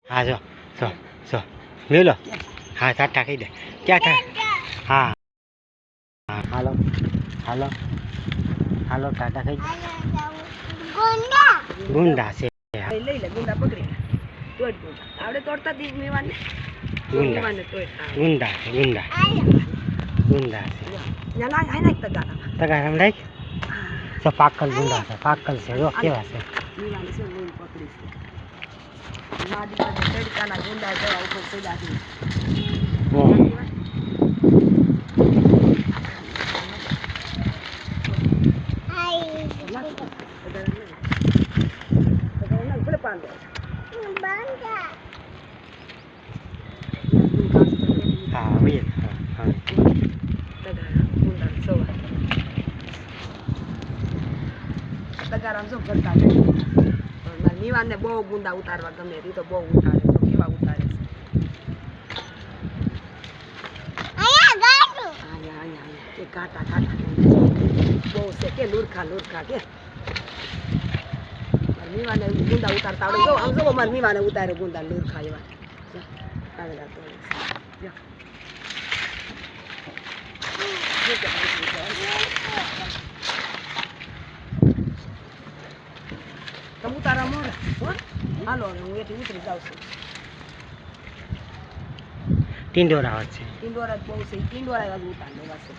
હા જો જો જો મેલો હા ટાટા કહી દે ક્યાં હા હા હાલો હાલો હાલો ટાટા કહી દે ગુંડા છે લઈ લે ગુંડા પકડી તોડ ગુંડા આવડે તોડતા દી મેવાને ગુંડા ગુંડા છે ગુંડા ગુંડા છે ના આઈ નાખ તગારા તગારા રાખ તો પાકલ ગુંડા છે પાકલ છે જો કેવા છે મેવાને છે લોન પકડી છે માડી પાસે તડકાના ગુંડા જવા ઉપર પેલા છે હા વીર હા તગારામ જો કરતા નીવાને બહુ ગુંડા ઉતારવા ગમે એ તો બહુ ઉતારે તો કેવા ઉતારે છે કાંટા કાંટા બહુ છે કે લુરખા કે મીવાને ગુંડા ઉતારતા આવડે જો આમ જો મારા મીવાને ઉતારે ગુંડા લુરખા એવા આવેલા તો તમે ઉતારા મોરે હાલો હું એથી ઉતરી જાઉં છું ટીંડોરા છે ટીંડોરા બહુ છે ટીંડોરા ઉતાર લેવા છે